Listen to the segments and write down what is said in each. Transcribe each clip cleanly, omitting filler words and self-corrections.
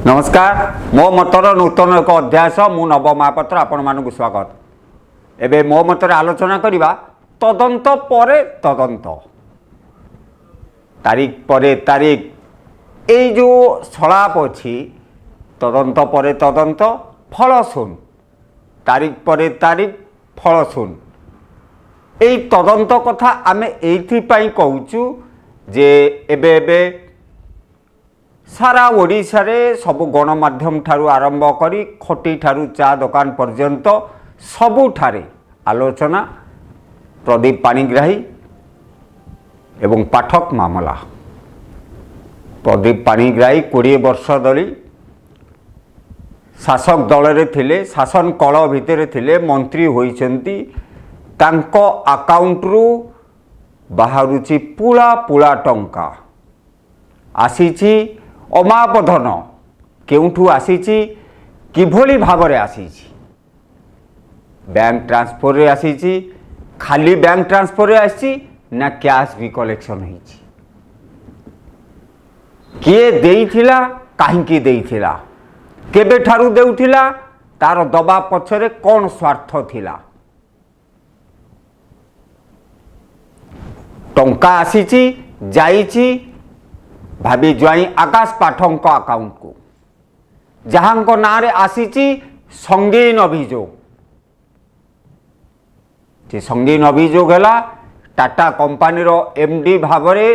नमस्कार मो मतर नूतन एक अध्याय मु नव महापात्र आपण मानक स्वागत। एबे मो मतर आलोचना करिबा तदंत परे तदंत तारीख परे तारीख ए जो सलाप अछि तदंत परे तदंत फल सुन तारीख परे तारीख फल सुन ए तदंत कथा आमे एथि पई कहूचु जे एबे एबे सारा ओडिशा रे सब गणमाध्यम ठारू आरंभ करी खटी ठारू चा दुकान पर्यंत सबुठारे आलोचना प्रदीप पाणिग्राही एवं पाठक मामला। प्रदीप पाणिग्राही 20 वर्ष धरी शासक दल रे थिले, शासन कल भितर थिले, मंत्री होइचंती, तांको अकाउंट रु बाहरुची पुला पुला टंका आसीची। अमापधन केउठू आसीची, किभली भावरे आसीची, बैंक ट्रांसफर रे आसीची, खाली बैंक ट्रांसफर रे आसीची ना कैश भी कलेक्शन होईची, किए देइथिला, काहींकी देइथिला, केबे ठारू देउथिला, तार दबा पछरे कोन स्वार्थ थिला। टंका आसीची जाईची भाभी ज्वाई आकाश पाठक अकाउंट को जहां ना रे आसीची संगीन अभियोग। से संगीन अभियोग है टाटा कंपानी रो एमडी भावरे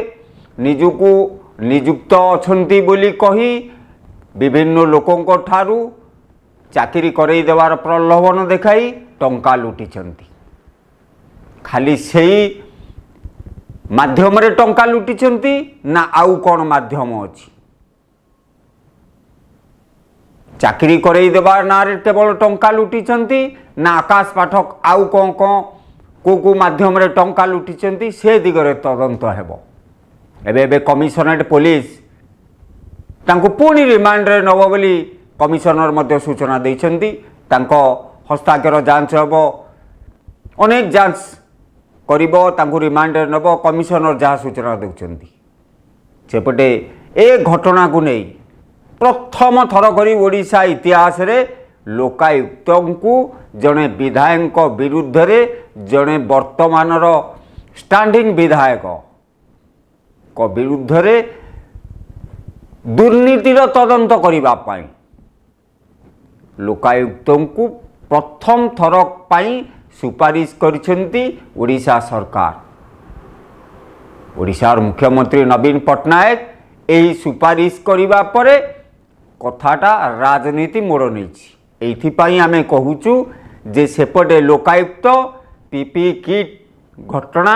निजुको नियुक्त अछंती बोली कही विभिन्न लोकों ठारू चाकरी करई देवार प्रलोभन देखाई टंका लुटिचंती। खाली सेई माध्यम रे टंका लुटिचंती ना आउ कौन माध्यम अछि। चाकरी करई देबार ना रे केवल टंका लुटिचंती ना आकाश पाठक आउ कौन को माध्यम रे टंका लुटिचंती से दिगरे तदंत हेबो। एबे कमिशनरेट पुलिस तांको पुणी रिमांड रे नबो बोली कमिशनर मध्य सूचना दैछंती। तांको हस्ताक्षर जांच हेबो, अनेक जांच करिबो, तांको रिमांड रे नबो कमिशनर जहाँ सूचना देउछंती। सेपटे ए घटना को नहीं प्रथम थर करी ओडिशा इतिहास रे लोकायुक्त को जड़े विधायक विरुद्ध रे जड़े वर्तमान स्टैंडिंग विधायक को विरुद्ध रे दुर्नीतिर तदंत करिबा पाई लोकायुक्त को प्रथम थर पाई सुपारिश करिसेंती ओडिशा सरकार। ओडिशार मुख्यमंत्री नवीन पट्टनायक एही सुपारिश करिबा परे कथाटा राजनीति मोड़ नहीं। एइथिपाई आमे कहूचु जे सेपटे लोकायुक्त पीपी किट घटना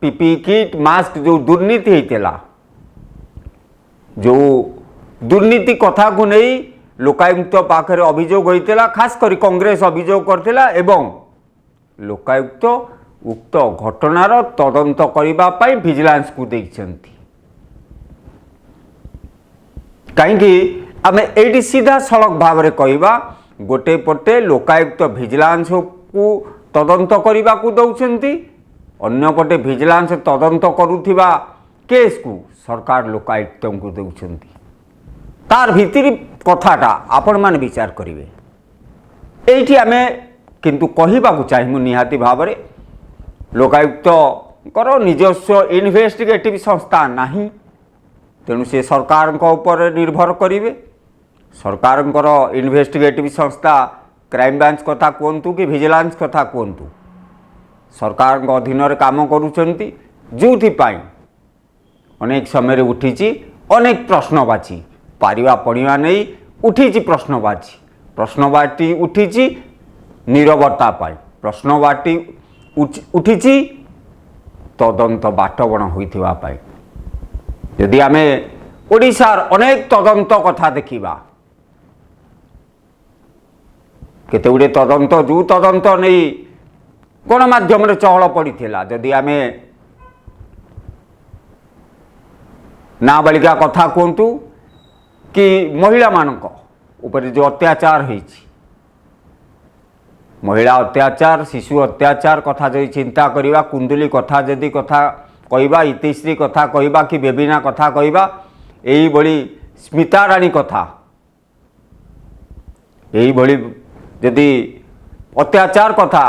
पीपी किट मास्क जो दुर्नीति होइतेला, जो दुर्नीति कथा को नहीं लोकायुक्त पाखरे अभियोग होइतेला, खास करी कांग्रेस अभियोग करथिला एवं लोकायुक्त उक्त घटनार तदंत करिबा पाई विजिलेंस को देइछंती। कहीं आमे एडी सीधा सड़क भाव में कहवा गोटे पटे लोकायुक्त विजिलेंस को तदंत करिबा को दउछंती, अन्य पटे विजिलेंस तदंत करुथिबा केस को सरकार लोकायुक्त को दउछंती। तार भितरी कथाटा आपण मान विचार करिवे। एठी आमे किंतु कहवा चाहिए निहाती भाव में लोकायुक्त कर निजस्व इन्वेस्टिगेटिव संस्था नहीं, तेणु से सरकार ऊपर निर्भर करेंगे। सरकार इन्वेस्टिगेटिव संस्था क्राइम ब्रांच कथा कहतु कि विजिलेंस कथा कहतु सरकार अधीन काम करुँच, जो अनेक समय उठी अनेक प्रश्नवाची पारिबा पड़िया नहीं उठी प्रश्नवाची उठी नीरवता पाई प्रश्नवाटी उठी तदंत बाटबण होइथिबा पाई। यदि आमे ओडिशार अनेक तदंत कथा देखिबा केते गुडे तदंत जो तदंत नहीं गणमाध्यम रे चहल पड़ीथिला। यदि आमे नाबालिका कथा कहतु कि महिला मानक ऊपर जो अत्याचार होइछि, महिला अत्याचार शिशु अत्याचार कथा जो चिंता करिबा, कुंडली कथा जदि कथा कहवा, इतिश्री कथा कहवा कि बेबिना कथा कहवा, यही बड़ी स्मिता राणी कथा এইভাবে যদি অত্যাচার কথা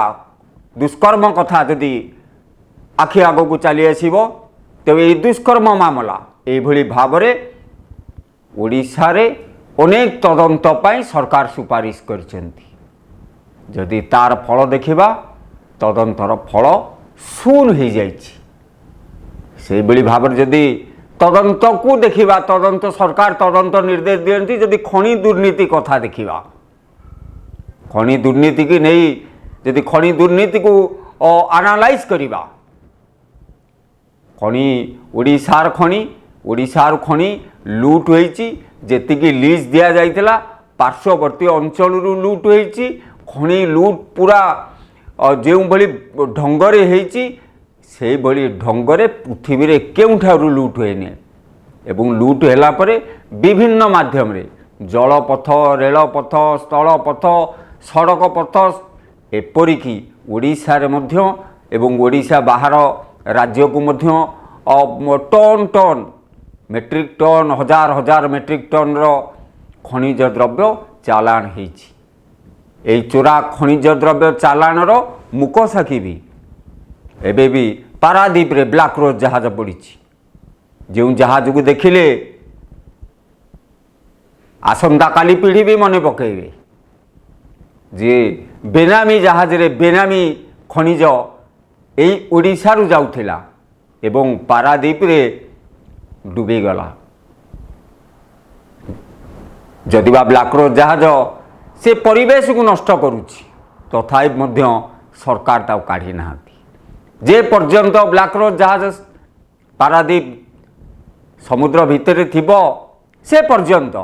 দুষ্কর্ম কথা যদি আখি আগକୁ চালি আসব তেবে এই দুষ্কর্ম মামলা এইভাবে ভাবে ওড়িশারে অনেক তদন্ত পাই সরকার সুপারিশ করেছেন। যদি তার ফল দেখিবা তদন্তর ফল শূন্য হয়ে যাইছি। সেইভাবে ভাবে যদি তদন্তকু দেখিবা তদন্ত সরকার তদন্ত নির্দেশ দিয়ন্তি যদি খনি দুর্নীতি কথা দেখিবা খনি দুর্নীতি কি নেই যদি খনি দুর্নীতি কু আনালাইজ করিবা খনি ওড়িশার খনি লুট হয়েছি যেতিকি লিজ দিয়া যাইতিলা পার্শ্ববর্তী অঞ্চলরু লুট হয়েছি খনি লুট পুরা যেভাবে ঢঙ্গরে হয়েছি সেইভাবে ঢঙ্গরে পৃথিবীরে কেউঠারু লুট হয়নি এবং লুট হেলা পরে বিভিন্ন মাধ্যমে জলপথ রেলপথ স্থলপথ সড়ক পথ এপরিকি ওড়িশারে মধ্য এবং ওড়িশা বাহার রাজ্যকু মধ্য টন টন মেট্রিক টন হাজার হাজার মেট্রিক টনর খনিজ দ্রব্য চালাণ হয়েছি। এই চোরা খনিজ দ্রব্য চালাণর মুখ সাক্ষী বি ଏବେ ବି ପାରାଦୀପରେ ବ୍ଲାକ୍ ରୋଜ୍ ଜାହାଜ ପଡ଼ିଛି। ଯେଉଁ ଜାହାଜକୁ ଦେଖିଲେ ଆସନ୍ତାକାଲି ପିଢ଼ି ବି ମନେ ପକାଇବେ ଯେ ବେନାମୀ ଜାହାଜରେ ବେନାମୀ ଖଣିଜ ଏଇ ଓଡ଼ିଶାରୁ ଯାଉଥିଲା ଏବଂ ପାରାଦୀପରେ ଡୁବିଗଲା। ଯଦିବା ବ୍ଲାକ୍ ରୋଜ୍ ଜାହାଜ ସେ ପରିବେଶକୁ ନଷ୍ଟ କରୁଛି ତଥାପି ମଧ୍ୟ ସରକାର ତାକୁ କାଢ଼ି ନାହାନ୍ତି। যে পর্যন্ত ব্ল্যাক রোজ জাহাজ পারাদ্বীপ সমুদ্র ভিতরে থিব সে পর্যন্ত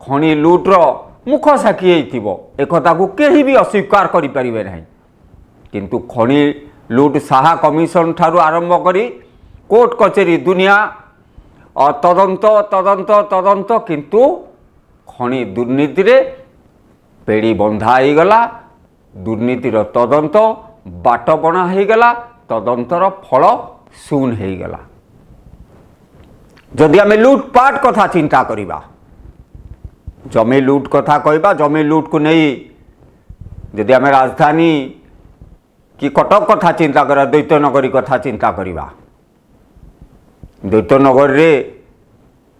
খনি লুটর মুখ সাক্ষী হইথিব একথাকু কেহি বি অস্বীকার করিপারিবে নাই। কিন্তু খনি লুট সাহা কমিশন ঠারু আরম্ভ করি কোর্ট কচেরি দুনিয়া তদন্ত তদন্ত তদন্ত কিন্তু খনি দুর্নীতিরে পেড়ি বন্ধা হয়েগলা দুর্নীতির তদন্ত बाट बना हो गला तदंतर फल शून्य हो गला। जदि आम लुटपाट कथा चिंता करिबा जमी लुट कथा कहबा जमी लुट को नहीं जदि आम राजधानी कि कटक कथा चिंता करा दैत्यनगरी कथा चिंता करिबा दैत्यनगर रे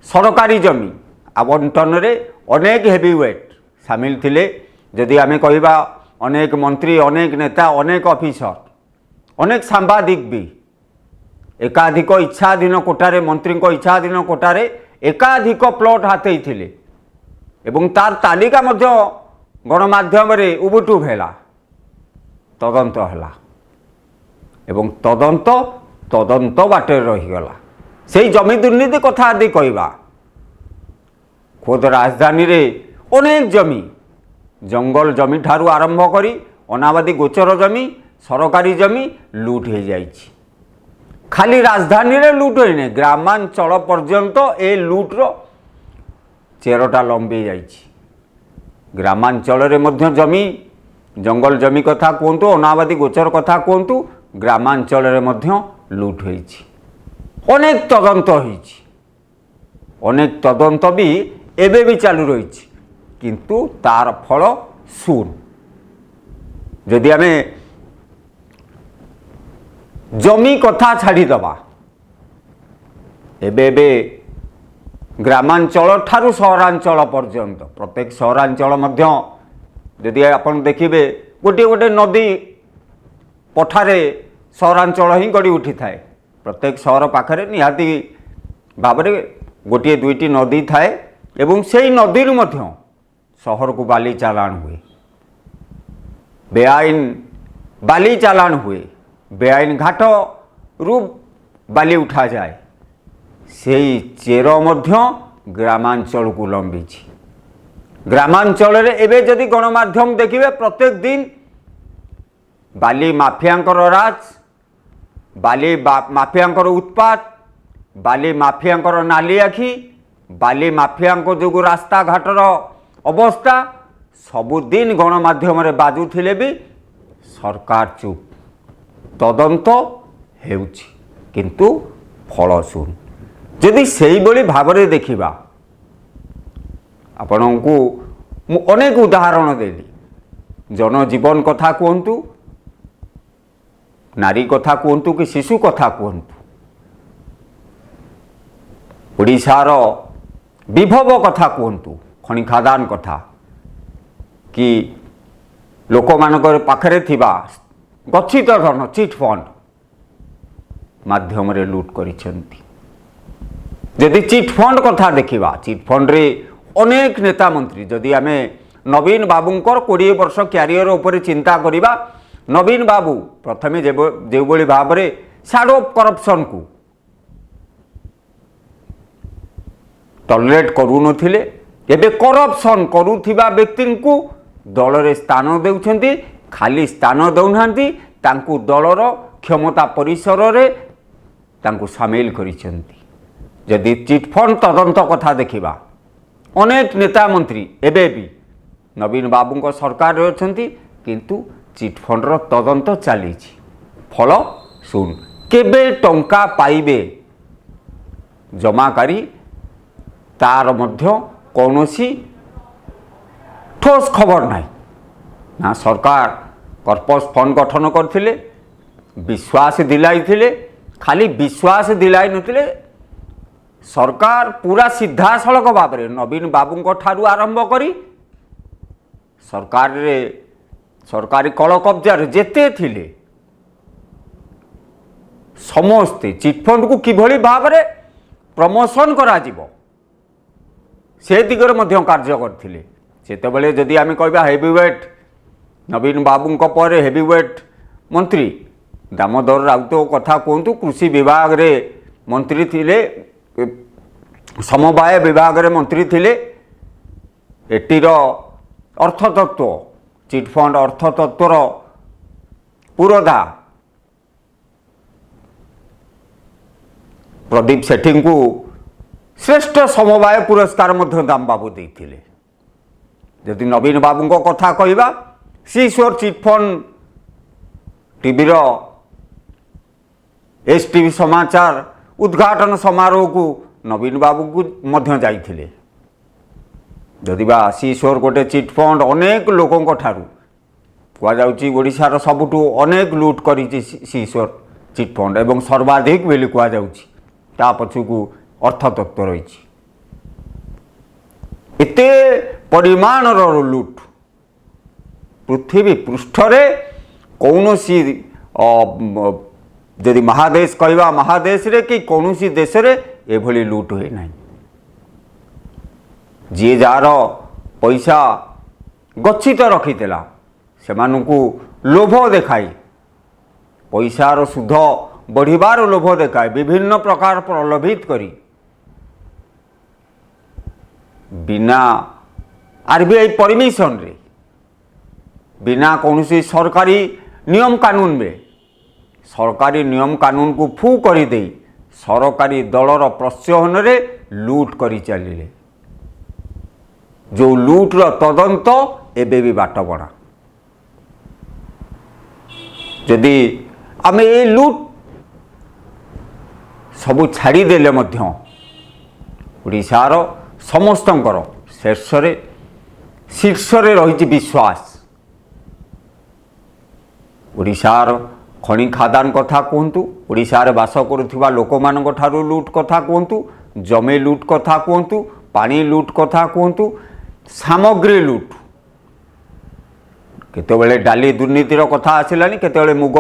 सरकारी जमी आवंटन रे अनेक हेवीवेट सामिल थिले। जदि आम कहबा अनेक मंत्री अनेक नेता अनेक ऑफिसर अनेक सांबादिक भी एकाधिक इच्छाधीन कोटारे मंत्री इच्छाधीन कोटारे एकाधिक प्लॉट हाथई थिले एवं तार तालिका मध्य गणमाध्यम रे उबुटुब हैला तदंत हैला एवं तदंत तदंत बाटे रहीगला। से जमी दुर्नीति कथा आदि कहबा खुद राजधानी रे अनेक जमी जंगल जमी ठारू आरंभ करी अनाबादी गोचर जमी सरकारी जमी लुट हो जाइछि। खाली राजधानी रे लुट होइने ग्रामांचल पर्यंत ए लुट्र चेरटा लंबी जाइछि। ग्रामांचल रे मध्य जमी जंगल जमी कथा कहतु अनाबादी गोचर कथा कहतु ग्रामांचल रे मध्य लुट होइछि। अनेक तदंत होइछि अनेक तदंत भी एबे भी चालू रहिछि किंतु तार फल शून्य। जदि आम जमी कथा छाड़ीदबा एबे ग्रामांचल ठारू सहरांचल पर्यंत प्रत्येक सहरांचल मध्य जदि आपण देखिबे गोटे गोटे नदी पठारे सहरांचल ही गड़ी उठी थाए। प्रत्येक सहर पाखरे निहाती भाबरे गोटे दुईटी नदी थाए एवं सेई नदी मध्य सहर को बाली चालाण हुए बेआईन बाली चालाण हुए बेआईन घाट रु बाली उठा जाए से चेर मध्य ग्रामांचल को लंबी। ग्रामांचल रे एबे जदि गणमाध्यम देखिए प्रत्येक दिन बाली माफियांकर राज बाली माफियांकर उत्पात बाली माफियांकर नाली आखि बाली माफियांको जो रास्ता घाटर अवस्था सबुदिन गणमाध्यम बाजुथिले भी सरकार चुप तदंत हेउछि किंतु फल शून्य। जदि सेही भाव में देखा आपण को मु अनेक उदाहरण देली जनजीवन कथा कहतु नारी कथा कहतु कि शिशु कथा कहतु ओडिशार विभव कथा कहतु खनि खादान कथा कि लोक मानकर पाखरे थिबा गच्छित धन चिट फंड माध्यम रे लूट करिसेंती यदि चिट फंड कथा देखिबा चिट फंड रे अनेक नेता मंत्री जदि आमे नवीन बाबूंकर 20 वर्ष क्यारियर उपरे चिंता करिबा नवीन बाबू प्रथमे जो भली भाव में शैडो ऑफ करप्शन को टॉलरेट करू नथिले एबे करप्शन करुथिबा व्यक्ति को दल रे स्थान देउछंती खाली स्थान दउनांती तांकु दलर क्षमता परिसर रे तांकु शामिल करिसेंती यदि चिटफंड तदंत कथा देखिबा अनेक नेता मंत्री एबे भी नवीन बाबू सरकार रे अछंती किंतु चिटफंड रो तदंत चली फल सुन केबे टंका पाइबे जमाकारी तार मध्य कौनसी ठोस खबर नहीं ना सरकार कर्पस फंड गठन करथिले विश्वास दिलाई थिले खाली विश्वास दिलाई नथिले सरकार पूरा सीधा सड़क भाव में नवीन बाबू ठारू आरंभ करी सरकार रे सरकारी कल कब्जार जेते थिले समस्ते चिटफंड को किभली भाव में प्रमोशन करा जिवो से दिगरे मध्य कार्य करथिले सेतेबेले जदि आमे कहबा हेवीवेट नवीन बाबू पर हेवीवेट मंत्री दामोदर राउत कथा कहतु कृषि विभाग रे मंत्री थिले समवाय विभाग रे मंत्री थिले एटीर अर्थतत्व चिटफंड अर्थतत्वर पुरोधा प्रदीप सेठी को श्रेष्ठ समवाय पुरस्कार मध्य दाम बाबू देथिले यदि नवीन बाबू कथा कहबा सीश्वर चिटफंड टीवी एसटीवी समाचार उद्घाटन समारोह को नवीन बाबू को मध्य जाइथिले जदि बा सीश्वर गोटे चिटफंड अनेक लोकों ठारू कहुच्छी ओडिशार सबुठू अनेक लूट करिछि सीश्वर चिटफंड एवं सर्वाधिक बोली कहुच्छी ता पछकू अर्थतत्व रही एते परिमाणर लूट पृथ्वी पृष्ठरे कौनसी यदि महादेश कहवा महादेश रे कि कौनसी देश रे एभली लूट हुए ना जी जार पैसा गच्छित रखिला से लोभ देखाई पैसार सुध बढ़िबार लोभ देखाए विभिन्न प्रकार प्रलोभित करी बिना आरबीआई परमिशन रे बिना कौनसी सरकारी नियम कानून में सरकारी नियम कानून को फू कर दे सरकारी दलर प्रोत्साहन रे लूट करी चलिले जो लूटर तदंत एबे भी बाट बणा यदि आमे ए लूट सबू छाड़देले ओडिशार समस्तंकर शीर्ष रही विश्वास ओडिशार खनि खादान कथा कहतु ओडिशार बास करुवा लोक मानक ठारू लूट कथा कहतु जमी लूट कथा कहतु पानी लूट कथा कहतु सामग्री लूट केतेबेले डाली दुर्नीतिर कथा आसिलानी केतेबेले मुग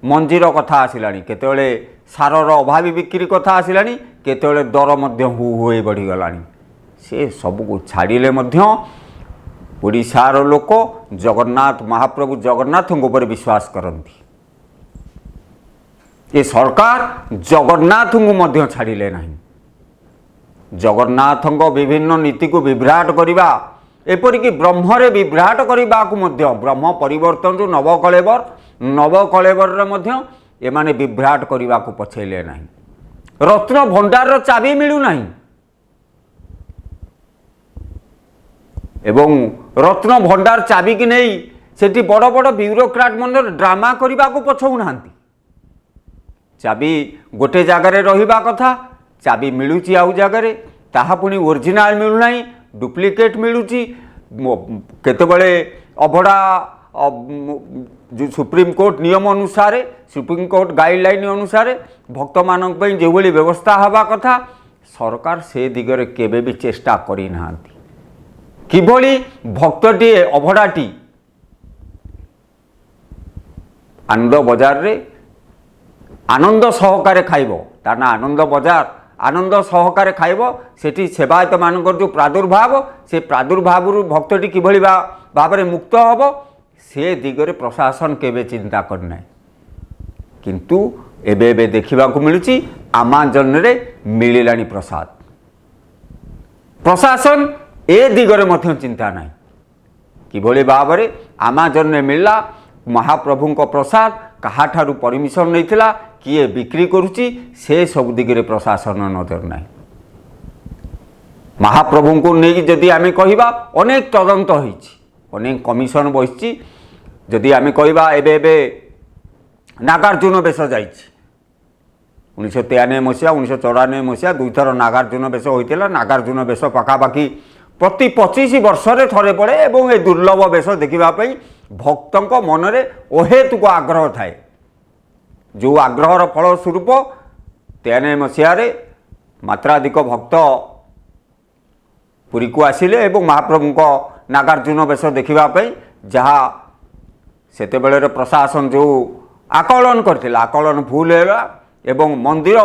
मंजीर कथा आसिलानी केतेबेले सारर अभावी बिक्री कथा आसिलानी केतेबेले दर मध्य हु हुए बढ़ीगलानी से सबको छाड़िले मध्य ओडिशार लोक जगन्नाथ महाप्रभु जगन्नाथ ऊपर विश्वास करती ये सरकार जगन्नाथ को मध्य छाड़िले नहीं जगन्नाथ विभिन्न नीति को विभ्राट करवा एपरिक ब्रह्मरे विभ्राट करने को मध्य ब्रह्म परिवर्तन रु नवकलेवर मध्य एमाने विभ्राट करने को पछेले नहीं रत्न भंडार चाबी मिलू नहीं एवं रत्न भंडार चाबी की नहीं सेठी बड़ बड़ ब्यूरोक्राट मन ड्रामा करने को पछौ ना चाबी गोटे जगार रहिबा कथा चाबी मिलूची आउ जगार ताहा पुणी ओरिजिनाल मिलू नहीं डुप्लिकेट मिलूची केतेबेले अभड़ा जो सुप्रीम कोर्ट नियम अनुसार सुप्रीम कोर्ट गाइडलाइन अनुसार भक्त मानक पई जो भली व्यवस्था हवा कथा सरकार से दिगरे केबे भी चेष्टा करी नांती किभली भक्तटी अभड़ाटी आनंद बजार रे आनंद सहकारे खाइबो तार ना आनंद बजार आनंद सहकारे खाइबो सेठी सेवायत मानकर जो प्रादुर्भाव से प्रादुर्भाव भक्तटी किभली भाव में मुक्त हबो से दिगरे प्रशासन केबे चिंता करना किंतु एबे एबे देखा मिलूँ आमाजन रे मिलानी प्रसाद प्रशासन ए दिगरे मध्य चिंता ना किभली भाव में आमाजन रे मिलला महाप्रभु प्रसाद कहाठारू परमिशन नहीं किए बिक्री करुच्ची से सब दिगरे प्रशासन नजर ना महाप्रभु को नहीं जदि आम कहवा अनेक तदंत अनेक कमिशन बसी जदि आम कहवा एबे नागार्जुन बेश जाइए 1993 मसीहा 1994 मसीहा दुईथर नागार्जुन बेश होता नागार्जुन बेश पखापाखि प्रति 25 वर्ष थे पड़े और ये दुर्लभ बेश देखापी भक्त मनरे अहेतुक आग्रह थाए जो आग्रहर फलस्वरूप 93 मसीह मात्राधिक भक्त पुरी को आसिले और महाप्रभु नागार्जुन बेश देखापी जहाँ सेतेबेले प्रशासन जो आकलन करते आकलन भूल है एवं मंदिर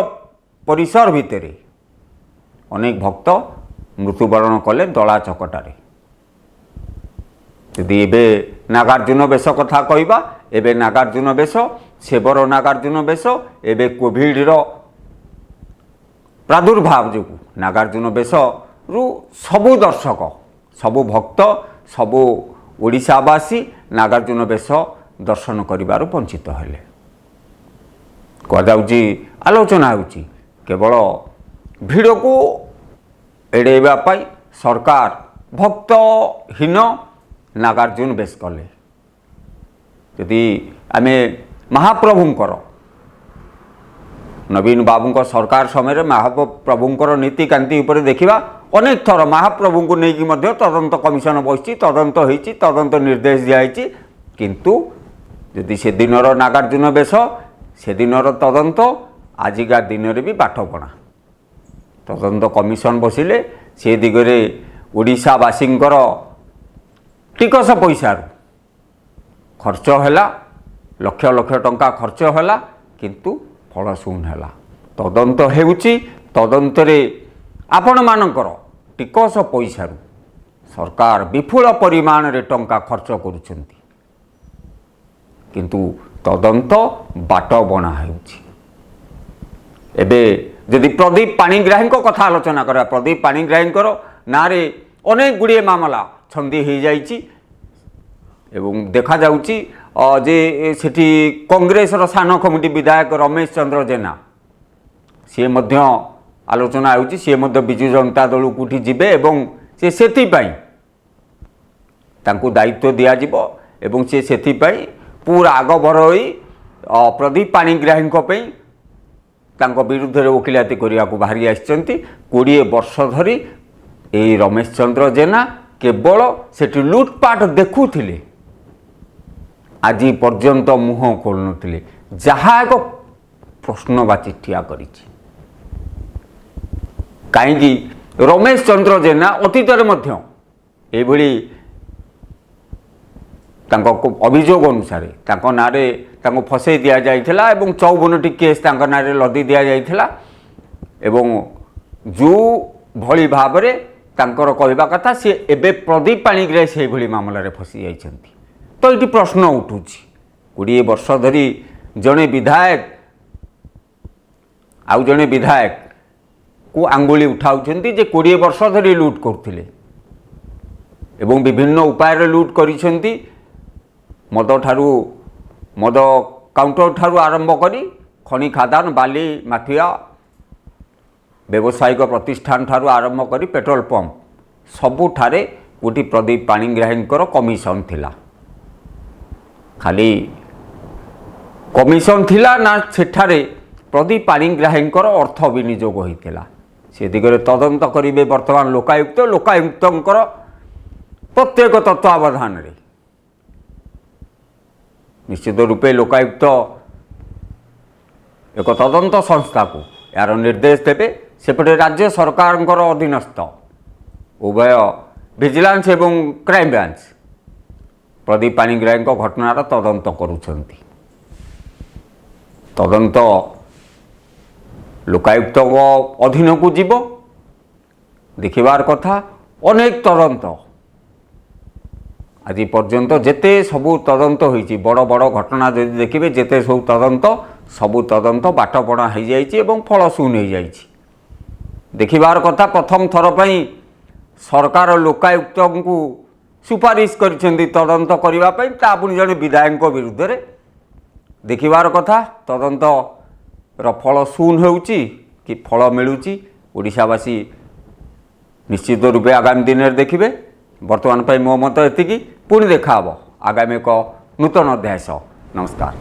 परिसर भितर अनेक भक्त मृत्युवरण कले दला चकटारे यदि एबे नागार्जुन बेश कथा कहवा एबे नागार्जुन बेश सेवर नागार्जुन बेश एबे कोविड प्रादुर्भाव जो नागार्जुन बेश रु सबु दर्शक सबु भक्त सबु ओडिशावासी नागार्जुन बेश दर्शन करिबारु वंचित हेले कहुची आलोचना होची केवल भिड़ को एड़ेबा पाई सरकार भक्तहीन नागार्जुन बेश कले यदि आमे महाप्रभुंकर नवीन बाबू सरकार समय महाप्रभुंकर नीतिकांति उपर देखिबा अनेक थर महाप्रभु को लेकिन तदंत कमिशन बसी तदंत होती तदंत निर्देश दिखाई किंतु यदि से दिनर नागार्जुन बेश से दिनर तदंत आजिका दिन में भी बाटपणा तदंत कमिशन बसिले से दिगरे ओडिशावासींकर टिकस पैसा खर्च है लक्ष लक्ष टंका खर्च है किंतु फल शून्य है तदंत होउची तदंतरे आपण मानकर टिकस पैसा सरकार विपुल परिमाण रे टंका खर्च करुछंती किंतु तदंत बाट बना होउची एबे यदि प्रदीप पाणिग्राही कथा आलोचना करा प्रदीप पाणिग्राही ना रे अनेक गुड़िए मामला छंदी हो जाइए एवं देखा जाउची जे सेठी कांग्रेस सान कमिटी विधायक रमेश चंद्र जेना सी मध्य आलोचना होउची सी मध्य बिजु जनता दल को जीवे एवं से सेथिपाई तांकु दायित्व दिया जिवो एवं से सेथिपाई पूरा आग भरई प्रदीप पाणिग्राही तांको विरुद्ध वकिलाती करने को बाहरी आसिचंती 20 वर्ष धरी यही रमेश चंद्र जेना केवल सेठी लुटपाट देखुथिले आज पर्यंत मुह खोल नथिले जहाँ एक प्रश्नवाची ठिया करिछि कहीं रमेश चंद्र जेना अतीत एभली अभियोग अनुसार ना फसई दि जाइथिला एवं 54टी केस ना लदी दि जाइथिला एवं जो भली भाव रे तांकर कहवा कथा सी एबे प्रदीप पाणिग्राही से भली मामला रे फसी जाइछंती तो ये प्रश्न उठुछि 20 वर्ष धरी जड़े विधायक आउ जड़े विधायक को आंगुली उठाउछंती जे 20 वर्ष धरी लुट करथिले एवं विभिन्न उपाय लुट करिछंती मद काउंटर ठारू आरंभ करी खनि खादान बाली माफिया व्यावसायिक प्रतिष्ठान ठारू आरंभ करी पेट्रोल पंप सबुठारे गोटी प्रदीप पाणिग्राही कमिशन थिला खाली कमिशन थिला ना सेठारे प्रदीप पाणिग्राही अर्थ विनियोग होता से दिगरे तदंत करेंगे वर्तमान लोकायुक्त प्रत्येक तत्वावधान रे निश्चित रूपे लोकायुक्त एक तदंत संस्था को यार निर्देश देवे सेपटे राज्य सरकार अधीनस्थ उभय विजिलेंस एवं क्राइम ब्रांच प्रदीप पाणिग्राही घटनार तदंत करुछंती। तदंत लोकायुक्त अधीन को जीव देखिबार कथा अनेक तदंत आज पर्यंत जेते सबू तदंत होइछि बड़ बड़ घटना जदि देखिबे जेते सबू तदंत बाटपणा हो जाइछि एवं फलशून्य हो जाइछि। देखिबार कथा प्रथम थर पई सरकार लोकायुक्त को सुपारिश करिसेंती तदंत करिबा पई ता पुनि जने विधायक विरुद्ध रे देखिबार कथा तदंत र फल शून्य होउछि कि फल मिलुछि ओडिशावासी निश्चित रूपे आगामी दिन में देखिए। वर्तमान पर मो मत एति पुणी देखा आगामी एक नूतन अध्याय सह। नमस्कार।